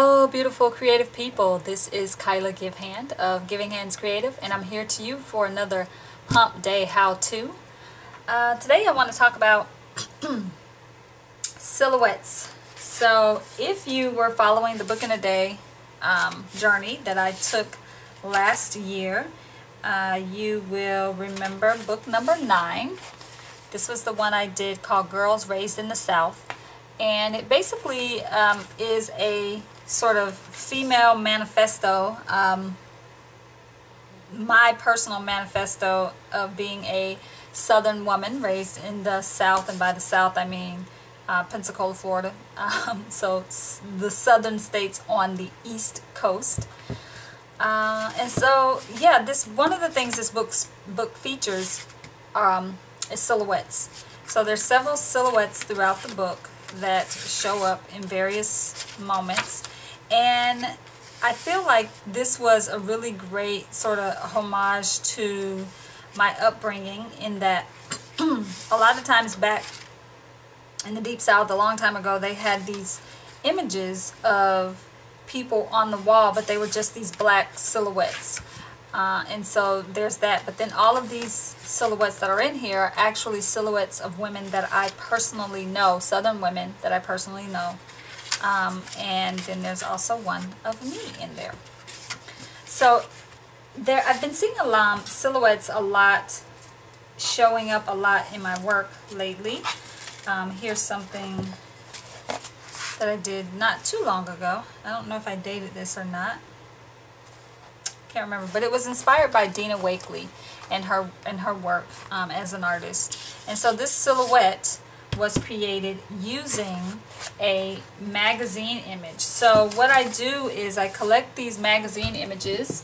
Hello beautiful creative people, this is Kyla Give Hand of Giving Hands Creative, and I'm here to you for another hump day how-to. Today I want to talk about silhouettes. So if you were following the book in a day journey that I took last year, you will remember book number 9. This was the one I did called Girls Raised in the South. And it basically is a sort of female manifesto, my personal manifesto of being a Southern woman raised in the South, and by the South I mean Pensacola, Florida. So the southern states on the East Coast. And so yeah, this one of the things this book features is silhouettes. So there's several silhouettes throughout the book that show up in various moments, and I feel like this was a really great sort of homage to my upbringing, in that a lot of times back in the Deep South a long time ago, they had these images of people on the wall, but they were just these black silhouettes. And so there's that, but then all of these silhouettes that are in here are actually silhouettes of women that I personally know, Southern women that I personally know. And then there's also one of me in there. So I've been seeing silhouettes a lot, showing up a lot in my work lately. Here's something that I did not too long ago. I don't know if I dated this or not. Can't remember, but it was inspired by Dina Wakley and her work as an artist. And so this silhouette was created using a magazine image. So what I do is I collect these magazine images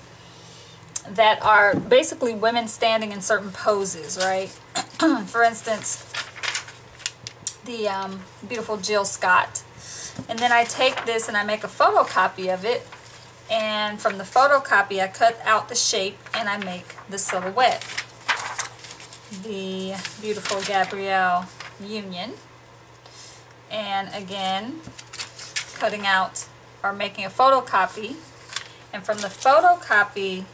that are basically women standing in certain poses, right? For instance, the beautiful Jill Scott. And then I take this and I make a photocopy of it. And from the photocopy, I cut out the shape and I make the silhouette. The beautiful Gabrielle Union. And again, cutting out or making a photocopy. And from the photocopy,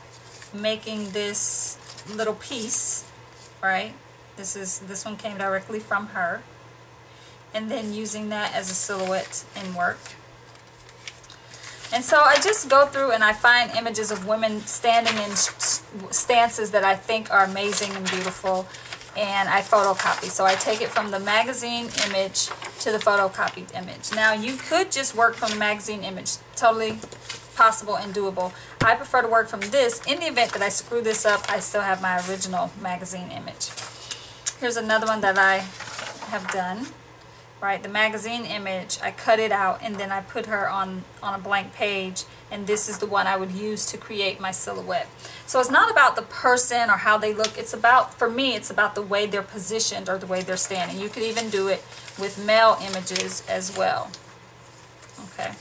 making this little piece, right? This one came directly from her. And then using that as a silhouette in work. And so I just go through and I find images of women standing in stances that I think are amazing and beautiful, and I photocopy. So I take it from the magazine image to the photocopied image. Now you could just work from the magazine image, totally possible and doable. I prefer to work from this. In the event that I screw this up, I still have my original magazine image. Here's another one that I have done. Right, the magazine image, I cut it out and then I put her on a blank page, and this is the one I would use to create my silhouette. So it's not about the person or how they look, it's about, for me, it's about the way they're positioned or the way they're standing. You could even do it with male images as well. Okay,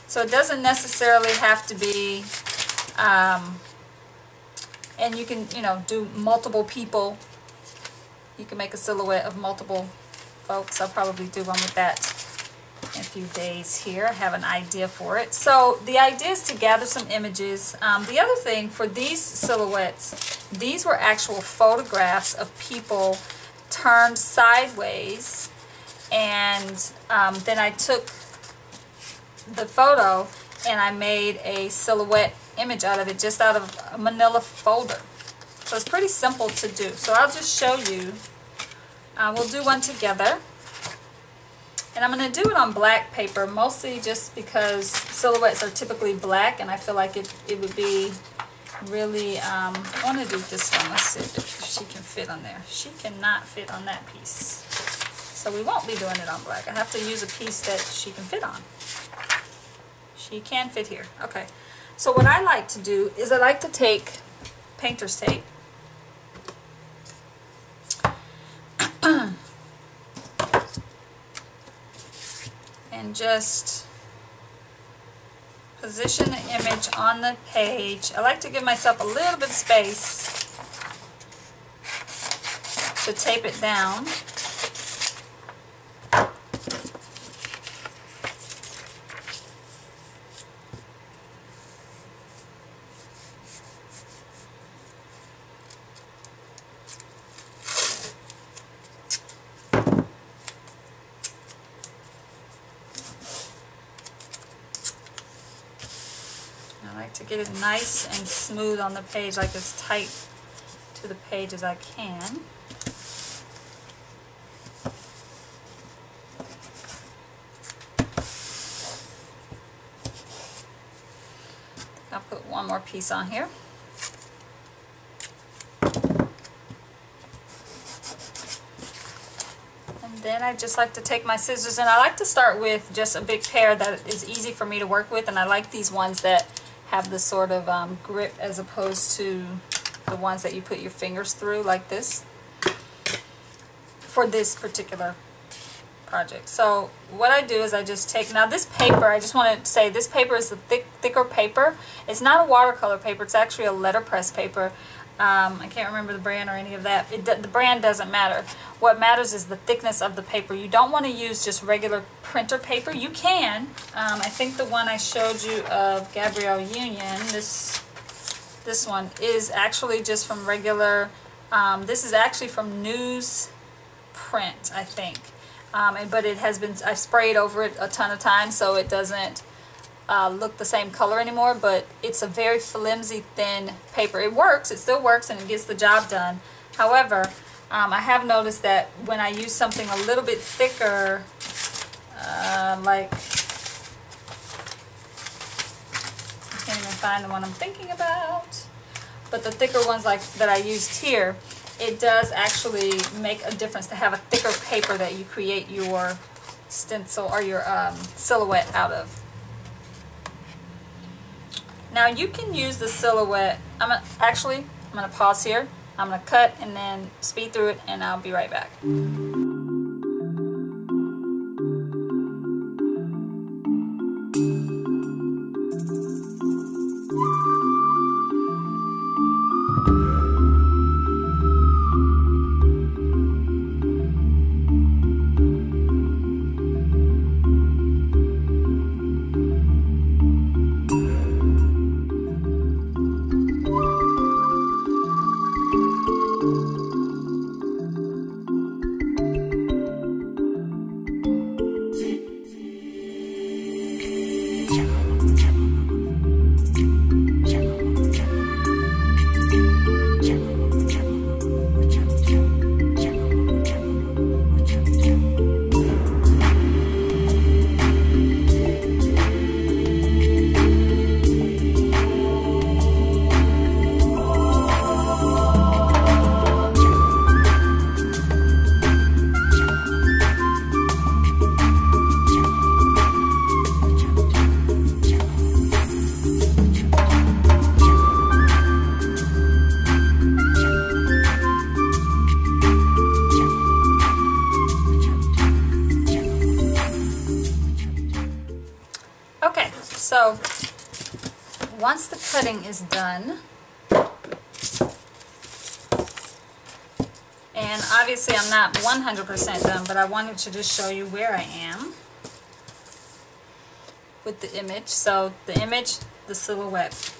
so it doesn't necessarily have to be, and you can, do multiple people. You can make a silhouette of multiple folks. I'll probably do one with that in a few days here. I have an idea for it. So the idea is to gather some images. The other thing for these silhouettes, these were actual photographs of people turned sideways, and then I took the photo and I made a silhouette image out of it, just out of a manila folder. So it's pretty simple to do. So I'll just show you. We'll do one together, and I'm going to do it on black paper, mostly just because silhouettes are typically black, and I feel like it would be really, I want to do this one. Let's see if she can fit on there. She cannot fit on that piece, so we won't be doing it on black. I have to use a piece that she can fit on. She can fit here. Okay, so what I like to do is I like to take painter's tape, and just position the image on the page. I like to give myself a little bit of space to tape it down. get it nice and smooth on the page, like as tight to the page as I can. I'll put one more piece on here. And then I just like to take my scissors, and I like to start with just a big pair that is easy for me to work with, and I like these ones that have the sort of grip as opposed to the ones that you put your fingers through like this for this particular project. So what I do is I just take, now this paper, I just want to say this paper is a thicker paper. It's not a watercolor paper, it's actually a letterpress paper. I can't remember the brand or any of that. The brand doesn't matter. What matters is the thickness of the paper. You don't want to use just regular printer paper. You can. I think the one I showed you of Gabrielle Union, this one is actually just from regular, this is actually from Newsprint, I think. But it has been, I've sprayed over it a ton of times so it doesn't look the same color anymore, but it's a very flimsy, thin paper. It works, it still works, and it gets the job done. However, I have noticed that when I use something a little bit thicker, like, I can't even find the one I'm thinking about, but the thicker ones like that I used here, it does actually make a difference to have a thicker paper that you create your stencil or your silhouette out of. Now you can use the silhouette, I'm gonna pause here, I'm gonna cut and then speed through it, and I'll be right back. So once the cutting is done, and obviously I'm not 100% done, but I wanted to just show you where I am with the image. So the image, the silhouette.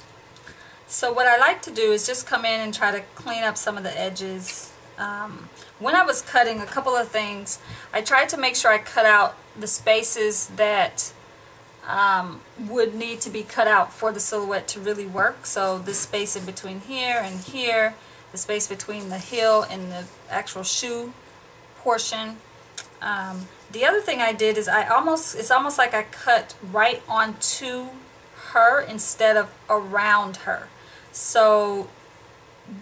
So what I like to do is just come in and try to clean up some of the edges. When I was cutting, a couple of things, I tried to make sure I cut out the spaces that would need to be cut out for the silhouette to really work. So this space in between here and here, the space between the heel and the actual shoe portion. The other thing I did is it's almost like I cut right onto her instead of around her. So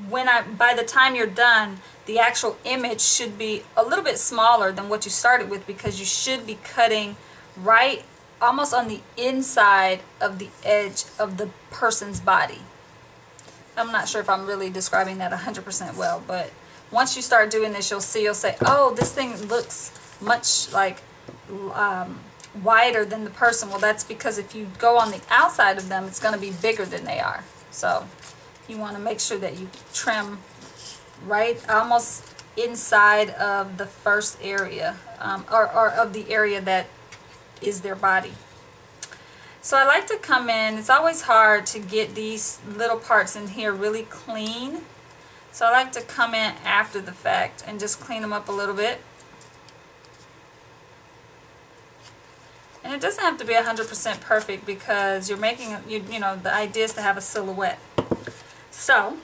by the time you're done, the actual image should be a little bit smaller than what you started with, because you should be cutting right almost on the inside of the edge of the person's body. I'm not sure if I'm really describing that 100% well, but once you start doing this, you'll say, oh, this thing looks much like wider than the person. Well, that's because if you go on the outside of them, it's going to be bigger than they are. So you want to make sure that you trim right almost inside of the first area, or of the area that is their body. So I like to come in, it's always hard to get these little parts in here really clean, so I like to come in after the fact and just clean them up a little bit. And it doesn't have to be 100% perfect because you're making, you know, the idea is to have a silhouette. So,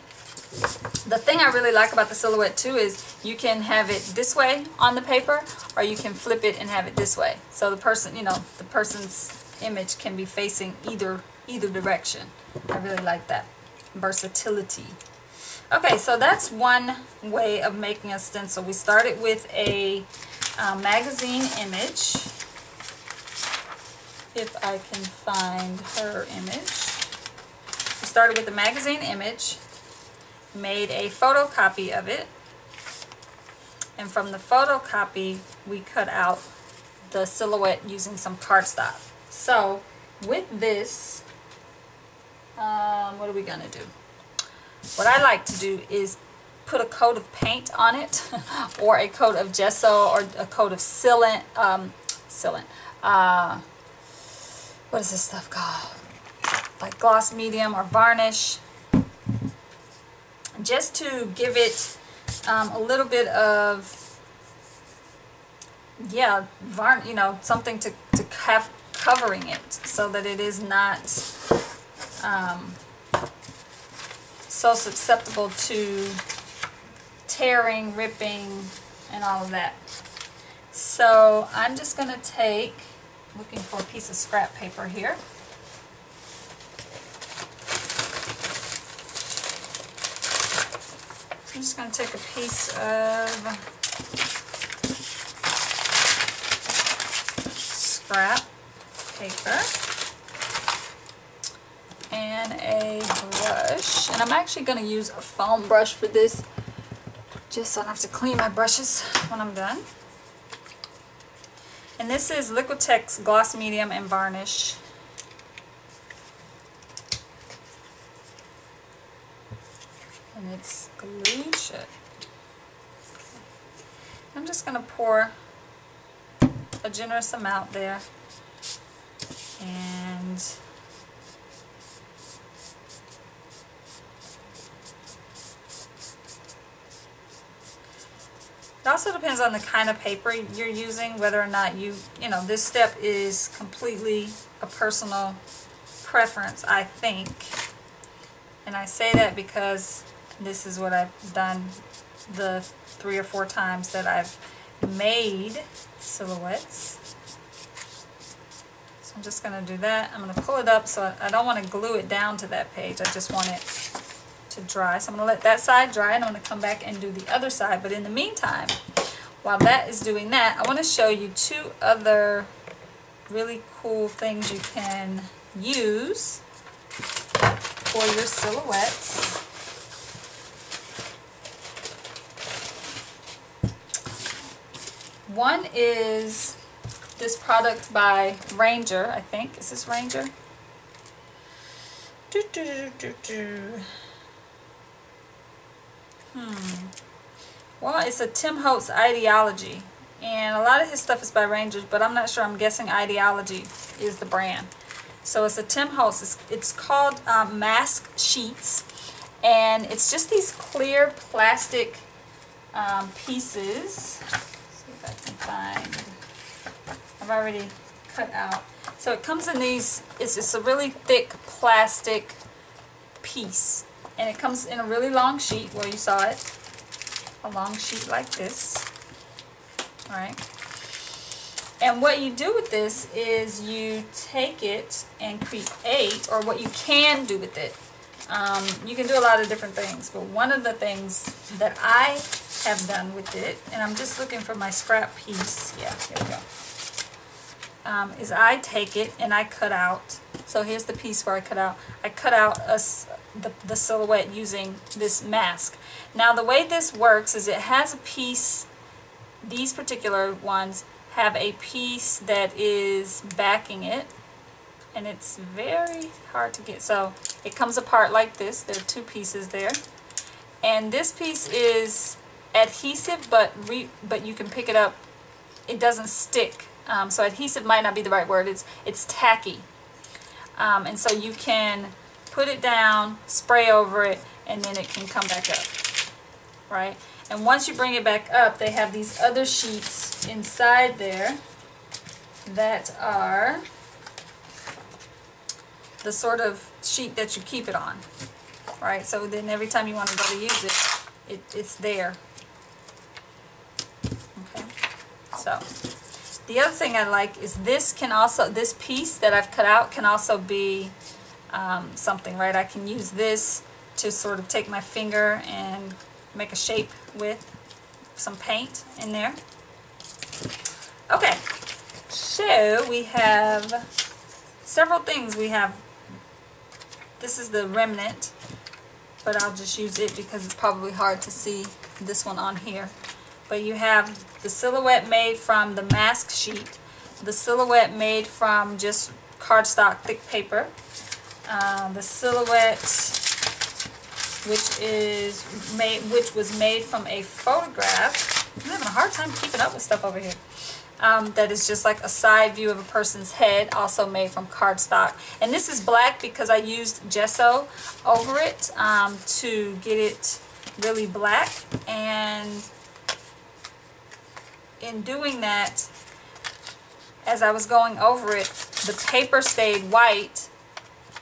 the thing I really like about the silhouette too is you can have it this way on the paper, or you can flip it and have it this way. So the person, you know, the person's image can be facing either direction. I really like that versatility. Okay, so that's one way of making a stencil. We started with a magazine image. If I can find her image. We started with a magazine image, made a photocopy of it, and from the photocopy we cut out the silhouette using some cardstock. So with this, what are we gonna do? What I like to do is put a coat of paint on it, or a coat of gesso, or a coat of sealant. What is this stuff called? Like gloss medium or varnish, just to give it a little bit of, yeah, you know, something to have covering it so that it is not so susceptible to tearing, ripping, and all of that. So I'm just going to take, looking for a piece of scrap paper here. I'm just going to take a piece of scrap paper and a brush, and I'm actually going to use a foam brush for this, just so I don't have to clean my brushes when I'm done. And this is Liquitex Gloss Medium and Varnish. And it's glued shut. I'm just going to pour a generous amount there. And it also depends on the kind of paper you're using, whether or not you know, this step is completely a personal preference, I think. And I say that because this is what I've done the 3 or 4 times that I've made silhouettes. So I'm just going to do that. I'm going to pull it up, so I don't want to glue it down to that page. I just want it to dry. So I'm going to let that side dry, and I'm going to come back and do the other side. But in the meantime, while that is doing that, I want to show you 2 other really cool things you can use for your silhouettes. One is this product by Ranger, I think. Is this Ranger? Well, it's a Tim Holtz Ideology, and a lot of his stuff is by Rangers, but I'm not sure. I'm guessing Ideology is the brand. So it's a Tim Holtz. It's called Mask Sheets, and it's just these clear plastic pieces. Let's see if I can find. I've already cut out. So it comes in these. It's just a really thick plastic piece, and it comes in a really long sheet. Well, you saw it. A long sheet like this. Alright. And what you do with this is you take it and create, or what you can do with it. You can do a lot of different things, but one of the things that I have done with it, and I'm just looking for my scrap piece. Yeah, here we go. Is I take it and I cut out. So here's the piece where I cut out. I cut out the silhouette using this mask. Now the way this works is it has a piece, these particular ones have a piece that is backing it, and it's very hard to get. So it comes apart like this. There are 2 pieces there. And this piece is adhesive, but you can pick it up. It doesn't stick. So adhesive might not be the right word. It's tacky. And so you can put it down, spray over it, and then it can come back up. Right? And once you bring it back up, they have these other sheets inside there. that are the sort of sheet that you keep it on, right? So then every time you want to go to use it, it's there. Okay, so the other thing I like is this piece that I've cut out can also be something, right? I can use this to sort of take my finger and make a shape with some paint in there. Okay, so we have several things. We have, this is the remnant, but I'll just use it because it's probably hard to see this one on here. But you have the silhouette made from the mask sheet, the silhouette made from just cardstock thick paper, the silhouette which was made from a photograph. I'm having a hard time keeping up with stuff over here. That is just like a side view of a person's head, also made from cardstock. And this is black because I used gesso over it to get it really black. And in doing that, as I was going over it, the paper stayed white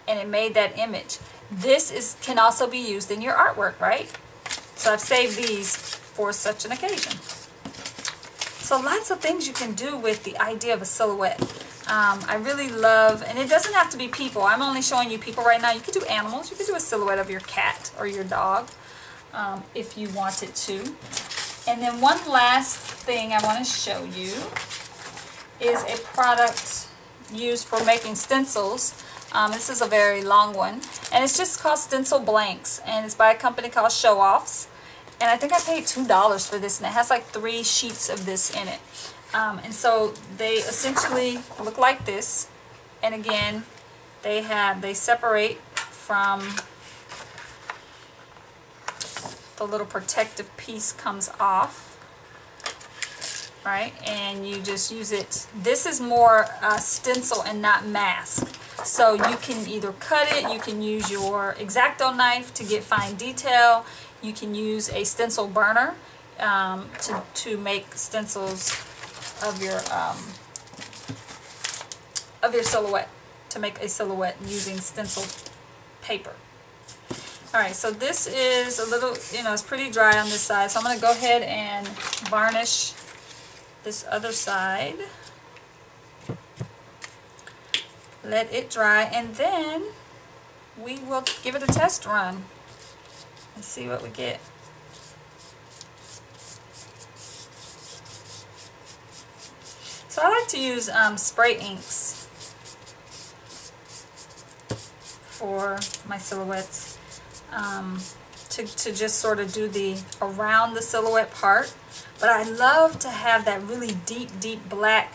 and it made that image. This can also be used in your artwork, right? So I've saved these for such an occasion. So lots of things you can do with the idea of a silhouette. I really love, and it doesn't have to be people. I'm only showing you people right now. You could do animals. You could do a silhouette of your cat or your dog if you wanted to. And then one last thing I want to show you is a product used for making stencils. This is a very long one, and it's just called Stencil Blanks, and it's by a company called Show Offs. And I think I paid $2 for this, and it has like 3 sheets of this in it. And so they essentially look like this. And again, they separate from the little protective piece comes off, right? And you just use it. This is more stencil and not mask. So you can either cut it, you can use your X-Acto knife to get fine detail. You can use a stencil burner to make stencils of your silhouette, to make a silhouette using stencil paper. Alright, so this is a little, it's pretty dry on this side, so I'm going to go ahead and varnish this other side. Let it dry, and then we will give it a test run and see what we get. So I like to use spray inks for my silhouettes to just sort of do the around the silhouette part. But I love to have that really deep black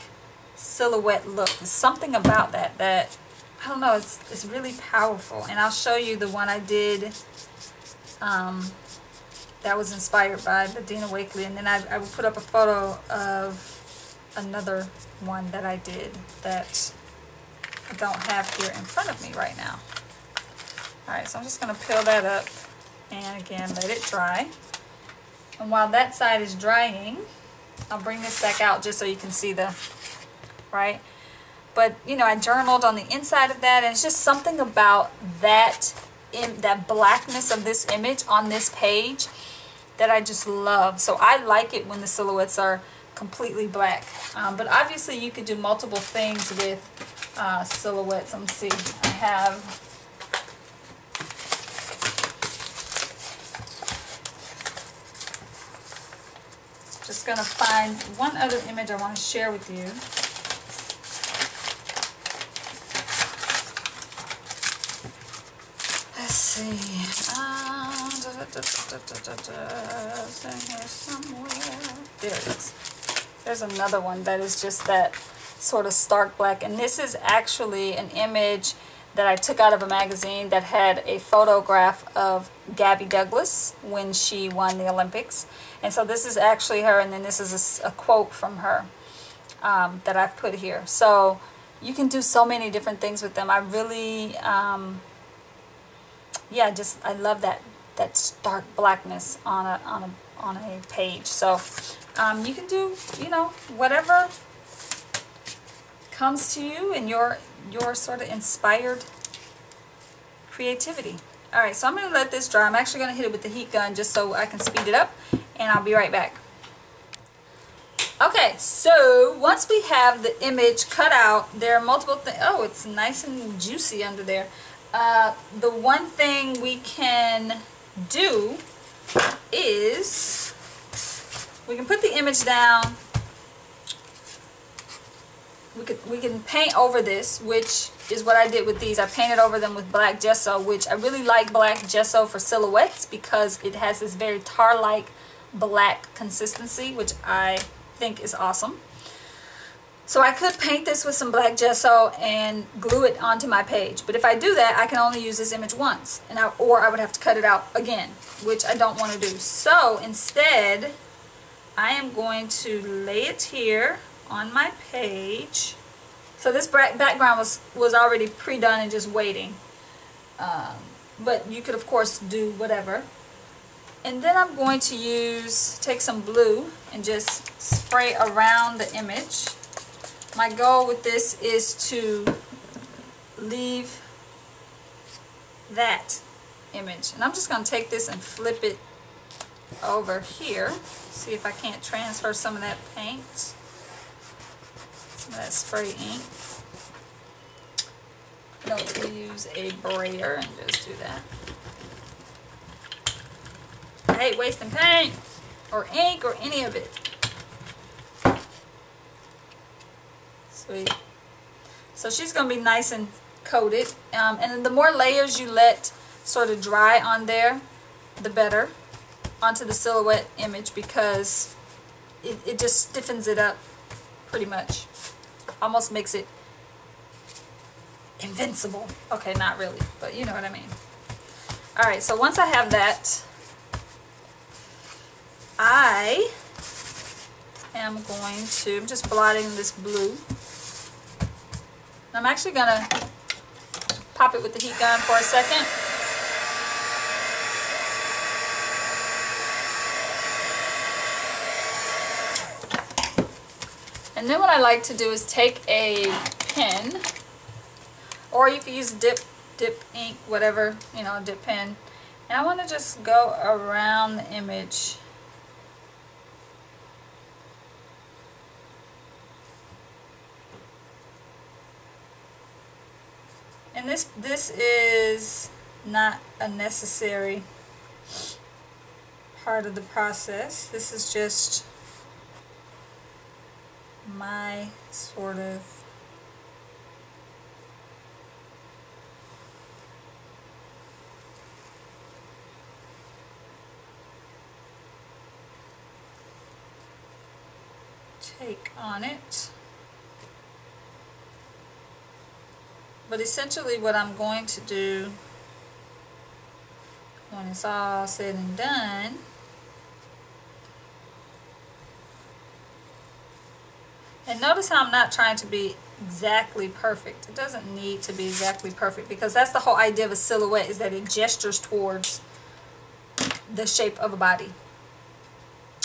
silhouette look. There's something about that I don't know, it's really powerful. And I'll show you the one I did that was inspired by the Dina Wakley, and then I will put up a photo of another one that I did that I don't have here in front of me right now. Alright, so I'm just going to peel that up and again let it dry. And while that side is drying, I'll bring this back out just so you can see the, right? But, I journaled on the inside of that, and it's just something about that blackness of this image on this page that I just love. So I like it when the silhouettes are completely black. But obviously you could do multiple things with silhouettes. Let me see. I have just going to find one other image I want to share with you. Let's see. There it is. There's another one that is just that sort of stark black. And this is actually an image that I took out of a magazine that had a photograph of Gabby Douglas when she won the Olympics. And so this is actually her, and then this is a quote from her that I've put here. So you can do so many different things with them. I really, yeah, just I love that stark blackness on a page. So you can do, whatever comes to you in your sort of inspired creativity. Alright, so I'm going to let this dry. I'm actually going to hit it with the heat gun just so I can speed it up, and I'll be right back. Okay, so once we have the image cut out, there are multiple things. Oh, it's nice and juicy under there. The one thing we can do is we can put the image down. We can paint over this, which is what I did with these. I painted over them with black gesso, which I really like black gesso for silhouettes because it has this very tar-like black consistency, which I think is awesome. So I could paint this with some black gesso and glue it onto my page. But if I do that, I can only use this image once, or I would have to cut it out again, which I don't want to do. So instead, I am going to lay it here on my page. So this background was already pre-done and just waiting. But you could of course do whatever. And then I'm going to take some blue and just spray around the image. My goal with this is to leave that image. And I'm just going to take this and flip it over here. See if I can't transfer some of that paint. That spray ink. No, to use a brayer and just do that. I hate wasting paint or ink or any of it. Sweet. So she's going to be nice and coated. And the more layers you let sort of dry on there, the better onto the silhouette image, because it just stiffens it up pretty much. Almost makes it invincible. Okay, not really, but you know what I mean. Alright, so once I have that, I am going to, I'm just blotting this blue. I'm actually going to pop it with the heat gun for a second. And then what I like to do is take a pen, or you can use dip ink, whatever, you know, dip pen. And I want to just go around the image. And this is not a necessary part of the process. This is just my sort of take on it. But essentially what I'm going to do when it's all said and done and notice how I'm not trying to be exactly perfect. It doesn't need to be exactly perfect, because that's the whole idea of a silhouette, is that it gestures towards the shape of a body.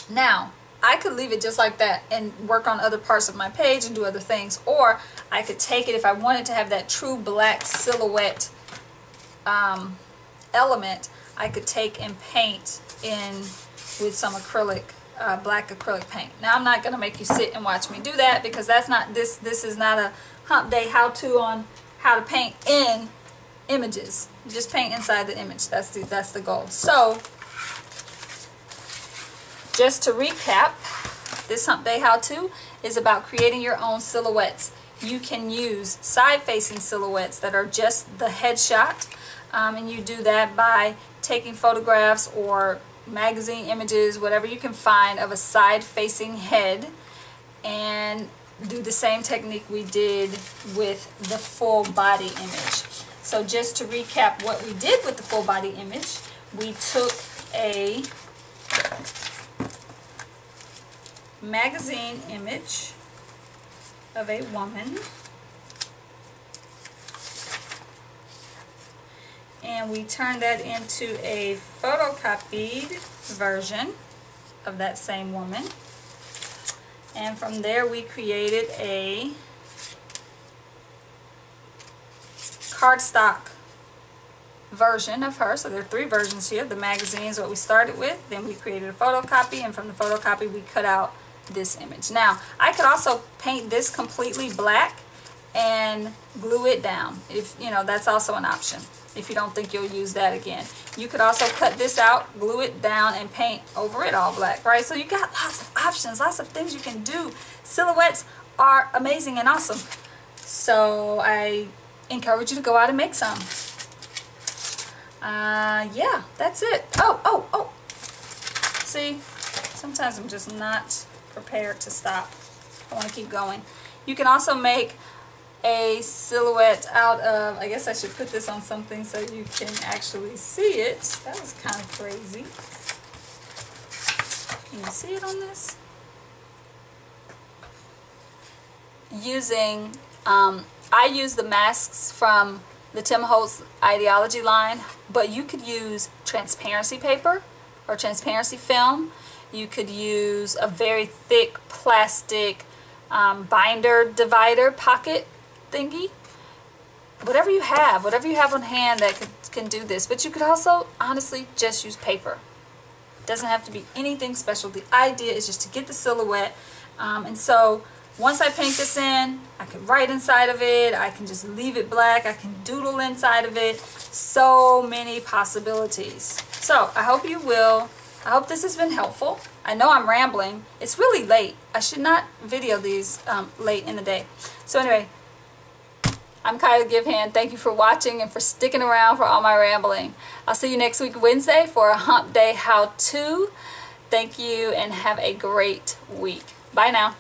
Now, I could leave it just like that and work on other parts of my page and do other things, or I could take it, if I wanted to have that true black silhouette element, I could take and paint in with some acrylic, black acrylic paint. Now I'm not going to make you sit and watch me do that, because that's not this is not a hump day how-to on how to paint in images. You just paint inside the image. That's the goal. So just to recap, this hump day how-to is about creating your own silhouettes. You can use side-facing silhouettes that are just the headshot, and you do that by taking photographs or magazine images, whatever you can find, of a side-facing head, and do the same technique we did with the full body image. So just to recap what we did with the full body image, we took a magazine image of a woman, and we turned that into a photocopied version of that same woman, and from there we created a cardstock version of her. So there are 3 versions here. The magazine is what we started with. Then we created a photocopy, and from the photocopy we cut out this image. Now, I could also paint this completely black and glue it down. If you know, that's also an option. If you don't think you'll use that again, you could also cut this out, glue it down, and paint over it all black, right? So you got lots of options, lots of things you can do. Silhouettes are amazing and awesome. So I encourage you to go out and make some. Yeah, that's it. Oh. See, sometimes I'm just not prepared to stop. I want to keep going. You can also make a silhouette out of, I guess I should put this on something so you can actually see it. That was kind of crazy. Can you see it on this? Using, I use the masks from the Tim Holtz Ideology line, but you could use transparency paper or transparency film. You could use a very thick plastic binder divider pocket thingy. Whatever you have on hand that can do this. But you could also honestly just use paper. It doesn't have to be anything special. The idea is just to get the silhouette. And so once I paint this in, I can write inside of it. I can just leave it black. I can doodle inside of it. So many possibilities. So I hope you will. I hope this has been helpful. I know I'm rambling. It's really late. I should not video these late in the day. So anyway, I'm Kyla Givehand. Thank you for watching and for sticking around for all my rambling. I'll see you next week Wednesday for a Hump Day how-to. Thank you and have a great week. Bye now.